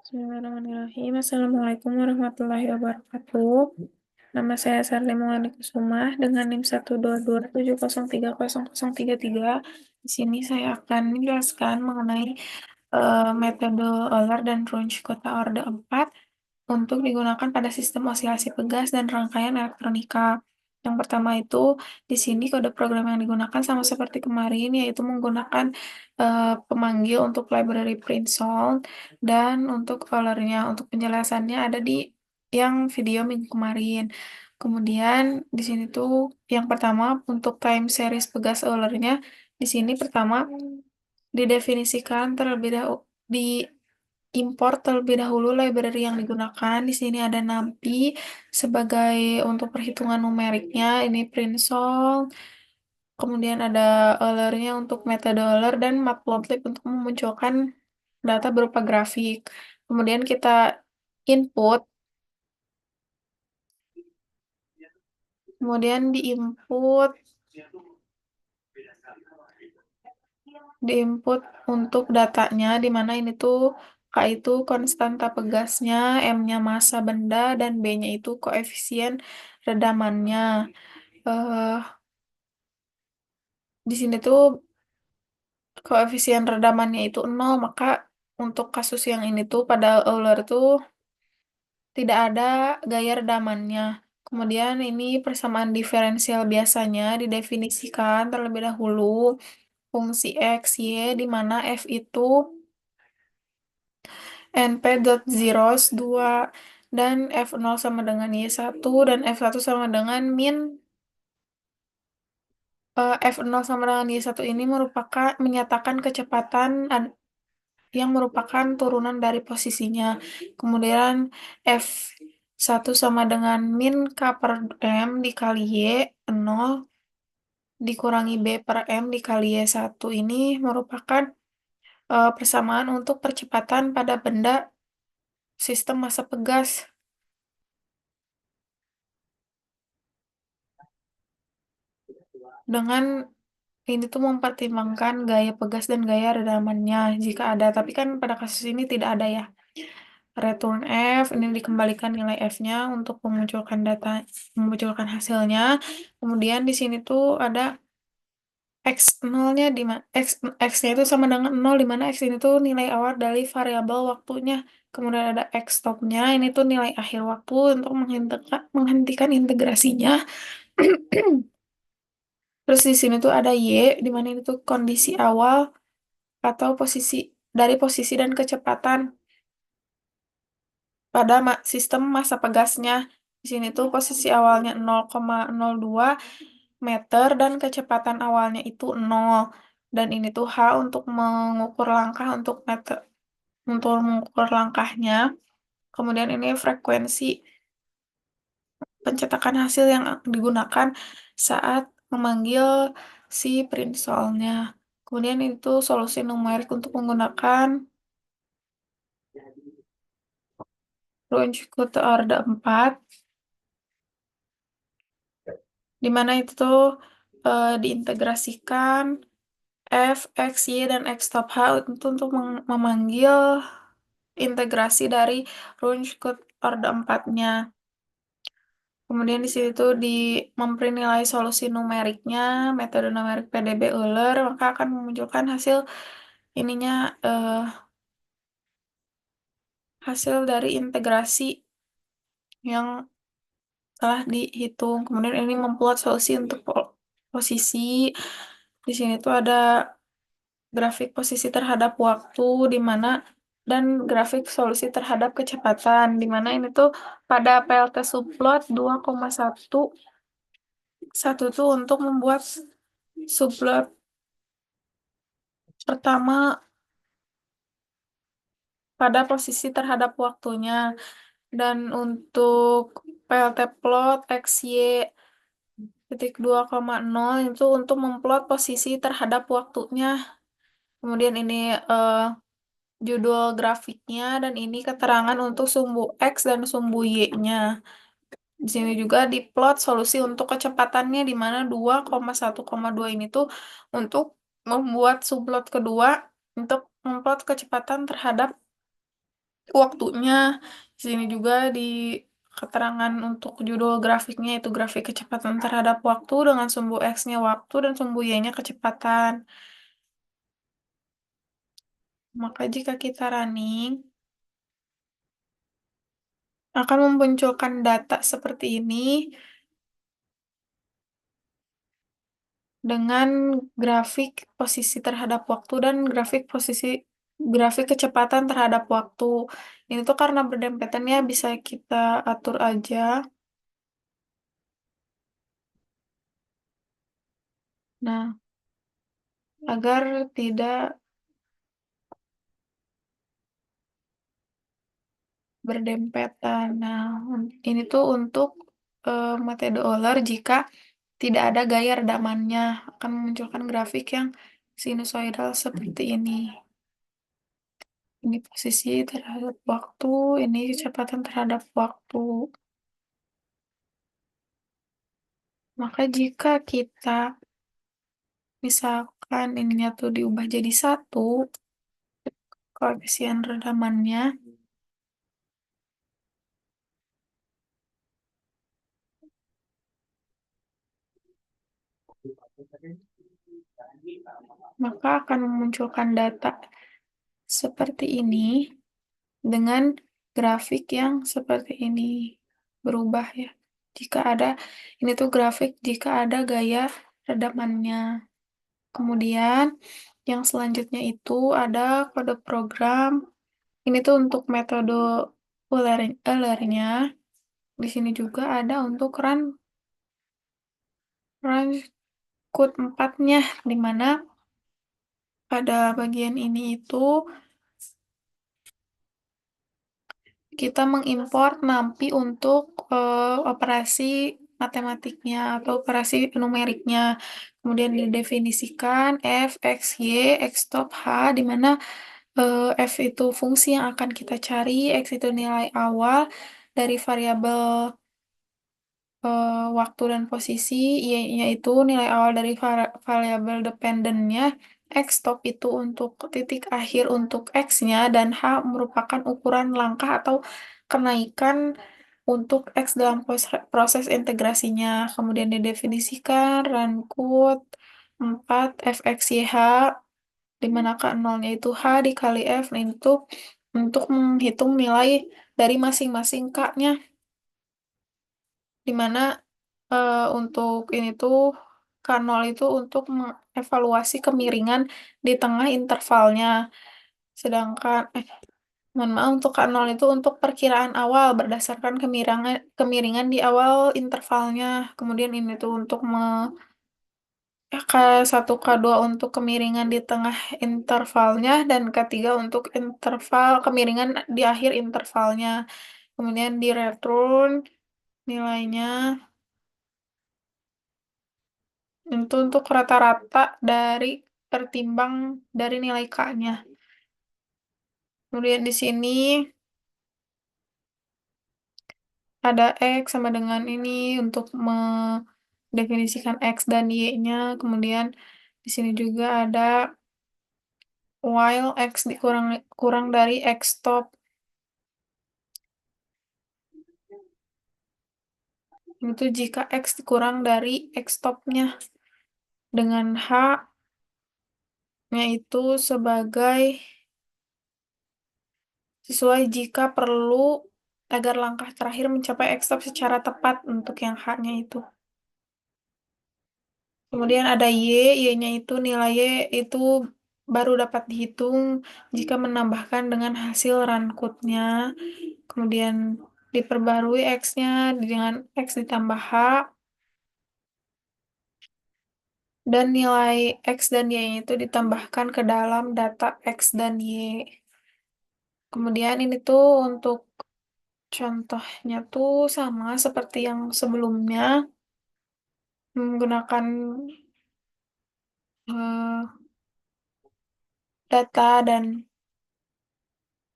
Bismillahirrahmanirrahim. Assalamualaikum warahmatullahi wabarakatuh. Nama saya Sarli Maulani Kusumah dengan NIM 122703033. Di sini saya akan menjelaskan mengenai metode Euler dan Runge kota orde 4 untuk digunakan pada sistem osilasi pegas dan rangkaian elektronika. Yang pertama itu, di sini kode program yang digunakan sama seperti kemarin, yaitu menggunakan pemanggil untuk library print sound, dan untuk Eulernya, untuk penjelasannya ada di yang video minggu kemarin. Kemudian di sini tuh yang pertama untuk time series pegas Eulernya, di sini pertama didefinisikan terlebih dahulu impor terlebih dahulu library yang digunakan. Di sini ada NumPy sebagai untuk perhitungan numeriknya, ini print_sol. Kemudian ada Euler-nya untuk metode Euler dan Matplotlib untuk memunculkan data berupa grafik. Kemudian kita input, kemudian diinput untuk datanya, di mana ini tuh K itu konstanta pegasnya, M-nya massa benda, dan B-nya itu koefisien redamannya. eh di sini tuh koefisien redamannya itu 0, maka untuk kasus yang ini tuh pada Euler tuh tidak ada gaya redamannya. Kemudian ini persamaan diferensial biasanya didefinisikan terlebih dahulu fungsi X, Y, di mana F itu np.zeros 2 dan F0 sama dengan Y1 dan F1 sama dengan min F0 sama dengan Y1 ini menyatakan kecepatan yang merupakan turunan dari posisinya. Kemudian F1 sama dengan min K per M dikali Y 0 dikurangi B per M dikali Y1 ini merupakan persamaan untuk percepatan pada benda sistem massa pegas. Dengan ini tuh mempertimbangkan gaya pegas dan gaya redamannya jika ada, tapi kan pada kasus ini tidak ada ya. Return F, ini dikembalikan nilai F-nya untuk memunculkan hasilnya. Kemudian di sini tuh ada X0-nya di mana X-nya itu sama dengan 0, di mana X ini tuh nilai awal dari variabel waktunya. Kemudian ada X stop-nya, ini tuh nilai akhir waktu untuk menghentikan integrasinya. Terus di sini tuh ada Y, di mana ini tuh kondisi awal atau posisi dan kecepatan pada sistem massa pegasnya. Di sini tuh posisi awalnya 0,02 meter dan kecepatan awalnya itu 0. Dan ini tuh H untuk mengukur langkah untuk mengukur langkahnya. Kemudian ini frekuensi pencetakan hasil yang digunakan saat memanggil si print soalnya. Kemudian itu solusi numerik untuk menggunakan Runge kode orde 4, di mana itu tuh diintegrasikan F, X, Y, dan X stop H untuk memanggil integrasi dari Runge kode orde 4-nya. Kemudian di situ memprint nilai solusi numeriknya, metode numerik PDB Euler, maka akan memunculkan ininya eh, hasil dari integrasi yang telah dihitung. Kemudian ini membuat solusi untuk posisi. Di sini tuh ada grafik posisi terhadap waktu di mana dan grafik solusi terhadap kecepatan di mana ini tuh pada PLT subplot 2,1 satu tuh untuk membuat subplot pertama pada posisi terhadap waktunya, dan untuk PLT plot XY titik 2,0 itu untuk memplot posisi terhadap waktunya. Kemudian ini judul grafiknya, dan ini keterangan untuk sumbu X dan sumbu Y-nya. Di sini juga diplot solusi untuk kecepatannya di mana 2,1,2 ini tuh untuk membuat subplot kedua untuk memplot kecepatan terhadap waktunya. Di sini juga di keterangan untuk judul grafiknya itu grafik kecepatan terhadap waktu dengan sumbu X-nya waktu dan sumbu Y-nya kecepatan. Maka jika kita running, akan memunculkan data seperti ini dengan grafik posisi terhadap waktu dan grafik kecepatan terhadap waktu. Ini tuh karena berdempetan ya, bisa kita atur aja. Nah, agar tidak berdempetan. Nah, ini tuh untuk metode Euler jika tidak ada gaya redamannya, akan memunculkan grafik yang sinusoidal seperti ini. Ini posisi terhadap waktu, ini kecepatan terhadap waktu. Maka jika kita misalkan ininya tuh diubah jadi 1, koefisien redamannya, maka akan memunculkan data seperti ini dengan grafik yang seperti ini. Berubah ya. Jika ada, ini tuh grafik jika ada gaya redamannya. Kemudian yang selanjutnya itu ada kode program. Ini tuh untuk metode Euler-nya. Di sini juga ada untuk run code 4-nya, di mana pada bagian ini itu kita mengimport NumPy untuk operasi matematiknya atau operasi numeriknya. Kemudian didefinisikan f, x, y, x stop, h, di mana f itu fungsi yang akan kita cari, x itu nilai awal dari variabel waktu dan posisi, yaitu nilai awal dari variabel dependennya, x stop itu untuk titik akhir untuk x-nya, dan h merupakan ukuran langkah atau kenaikan untuk x dalam proses integrasinya. Kemudian didefinisikan run code 4 fxyh, di mana k0-nya itu h dikali f, nah itu untuk menghitung nilai dari masing-masing k-nya, di mana untuk ini tuh K0 itu untuk mengevaluasi kemiringan di tengah intervalnya. Sedangkan, mohon maaf, untuk K0 itu untuk perkiraan awal berdasarkan kemiringan di awal intervalnya. Kemudian ini tuh untuk K1, K2 untuk kemiringan di tengah intervalnya, dan K3 untuk kemiringan di akhir intervalnya. Kemudian di return nilainya itu untuk rata-rata dari tertimbang dari nilai K-nya. Kemudian di sini ada X sama dengan ini untuk mendefinisikan X dan Y-nya. Kemudian di sini juga ada while X dikurang kurang dari X stop. Itu jika X dikurang dari X stop-nya. Dengan H-nya itu sebagai sesuai jika perlu agar langkah terakhir mencapai X stop secara tepat untuk yang H-nya itu. Kemudian ada Y-nya itu nilai Y itu baru dapat dihitung jika menambahkan dengan hasil run code-nya. Kemudian diperbarui X-nya dengan X ditambah H, dan nilai X dan Y-nya itu ditambahkan ke dalam data X dan Y. Kemudian ini tuh untuk contohnya tuh sama seperti yang sebelumnya, menggunakan eh, data dan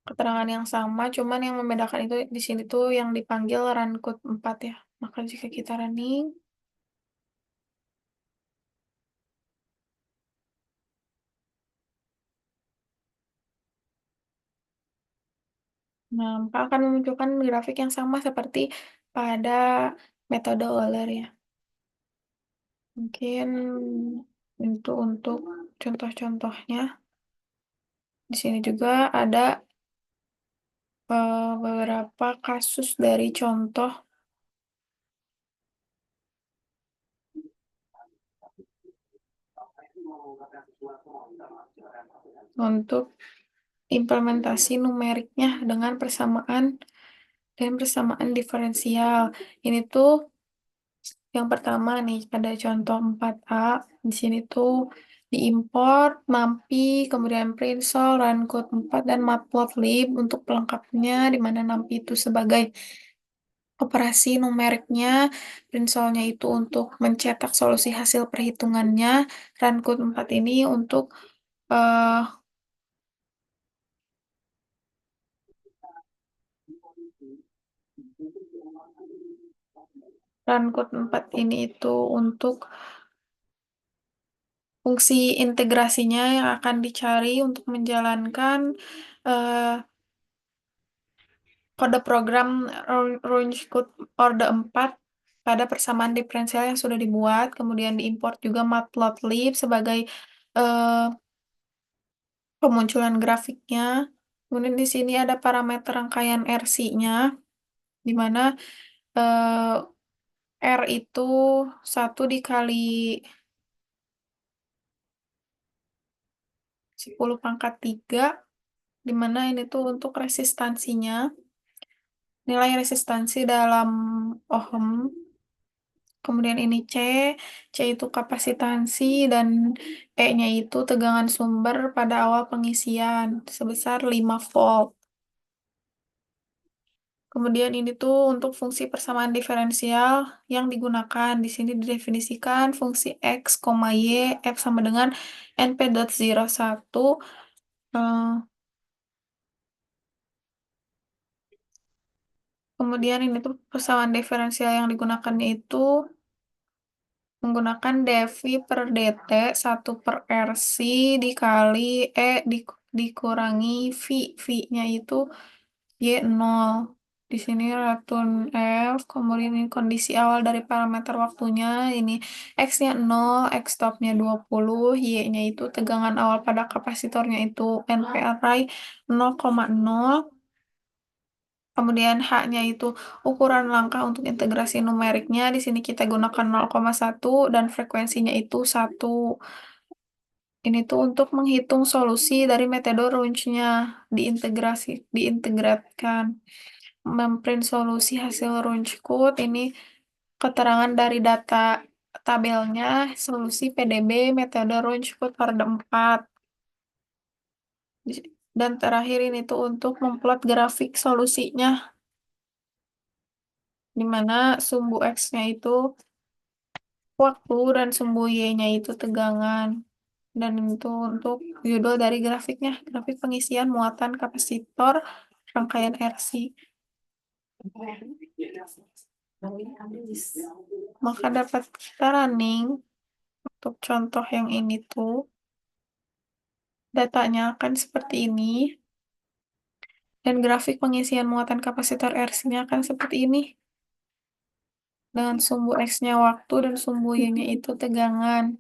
keterangan yang sama, cuman yang membedakan itu di sini tuh yang dipanggil run code 4 ya. Maka jika kita running, Nah, maka akan memunculkan grafik yang sama seperti pada metode Euler ya. Mungkin itu untuk contoh-contohnya. Di sini juga ada beberapa kasus dari contoh untuk implementasi numeriknya dengan persamaan dan persamaan diferensial. Ini tuh yang pertama nih, pada contoh 4A, di sini tuh diimport NumPy, kemudian Printsolve, Runcode 4, dan Matplotlib untuk pelengkapnya, di mana NumPy itu sebagai operasi numeriknya, Printsolve-nya itu untuk mencetak solusi hasil perhitungannya, Runcode 4 ini untuk eh, Runcode 4 ini itu untuk fungsi integrasinya yang akan dicari untuk menjalankan eh, kode program range code orde 4 pada persamaan diferensial yang sudah dibuat, kemudian diimport juga matplotlib sebagai eh, pemunculan grafiknya. Kemudian di sini ada parameter rangkaian RC-nya, di mana eh, R itu 1 × 10⁻³ di mana ini tuh untuk resistansinya, nilai resistansi dalam ohm. Kemudian ini C itu kapasitansi, dan E-nya itu tegangan sumber pada awal pengisian sebesar 5 volt. Kemudian ini tuh untuk fungsi persamaan diferensial yang digunakan. Di sini didefinisikan fungsi X, Y, F sama dengan NP.01. Eh, Kemudian ini tuh persamaan diferensial yang digunakannya itu menggunakan dV per dt 1/RC dikali dikurangi V. V-nya itu Y0. Di sini racun F, kemudian ini kondisi awal dari parameter waktunya, ini X-nya 0, X stopnya 20, Y-nya itu tegangan awal pada kapasitornya itu NPRI 0,0. Kemudian H-nya itu ukuran langkah untuk integrasi numeriknya. Di sini kita gunakan 0,1 dan frekuensinya itu 1. Ini tuh untuk menghitung solusi dari metode Runge-nya, diintegratkan. Memprint solusi hasil Runge code. Ini keterangan dari data tabelnya, solusi PDB metode Runge code orde 4. Dan terakhir ini tuh untuk memplot grafik solusinya, di mana sumbu X-nya itu waktu dan sumbu Y-nya itu tegangan. Dan itu untuk judul dari grafiknya, grafik pengisian muatan kapasitor rangkaian RC. Maka dapat kita running untuk contoh yang ini tuh, datanya akan seperti ini, dan grafik pengisian muatan kapasitor RC-nya akan seperti ini, dengan sumbu X-nya waktu dan sumbu Y-nya itu tegangan.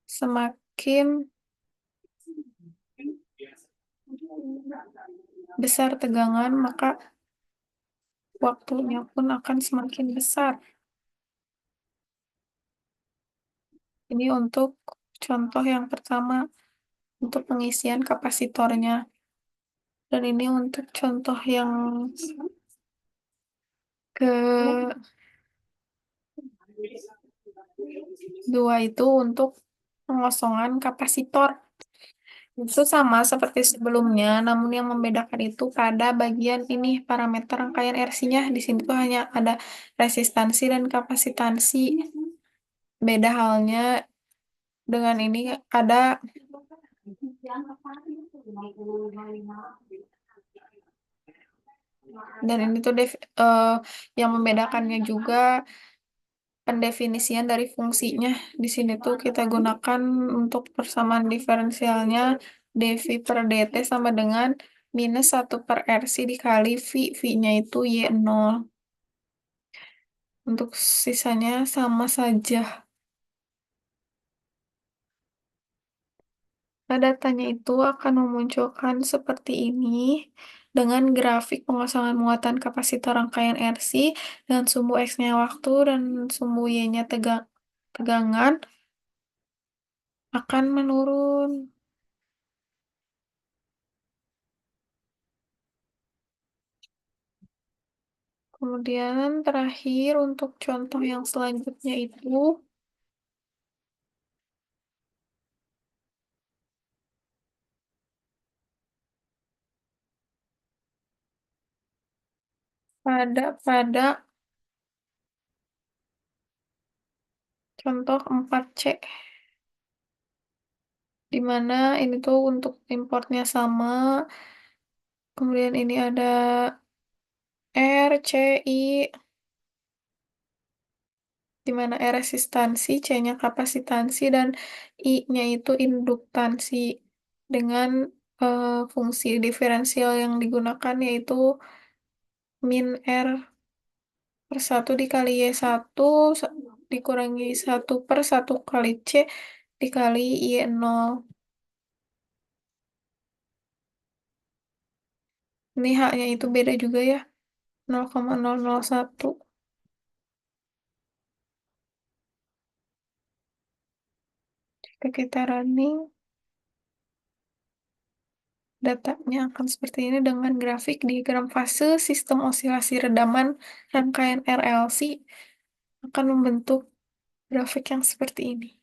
Semakin besar tegangan, maka waktunya pun akan semakin besar. Ini untuk contoh yang pertama, untuk pengisian kapasitornya. Dan ini untuk contoh yang kedua, itu untuk pengosongan kapasitor. Itu sama seperti sebelumnya, namun yang membedakan itu pada bagian ini, parameter rangkaian RC-nya. Di sini tuh hanya ada resistansi dan kapasitansi. Beda halnya dengan ini, ada dan ini tuh yang membedakannya juga pendefinisian dari fungsinya. Di sini tuh kita gunakan untuk persamaan diferensialnya dV per dt sama dengan minus 1 per RC dikali V. V-nya itu Y0. Untuk sisanya sama saja. Nah, datanya itu akan memunculkan seperti ini dengan grafik pengosongan muatan kapasitor rangkaian RC dan sumbu X-nya waktu dan sumbu Y-nya tegangan akan menurun. Kemudian terakhir untuk contoh yang selanjutnya itu pada contoh 4C, di mana ini tuh untuk importnya sama, kemudian ini ada R, C, I, di mana R resistansi, C-nya kapasitansi, dan I-nya itu induktansi dengan fungsi diferensial yang digunakan yaitu min R per 1 dikali Y1 dikurangi 1 per 1 kali C dikali Y0. Ini H-nya itu beda juga ya, 0,001. Jika kita running, datanya akan seperti ini dengan grafik diagram fase sistem osilasi redaman rangkaian RLC akan membentuk grafik yang seperti ini.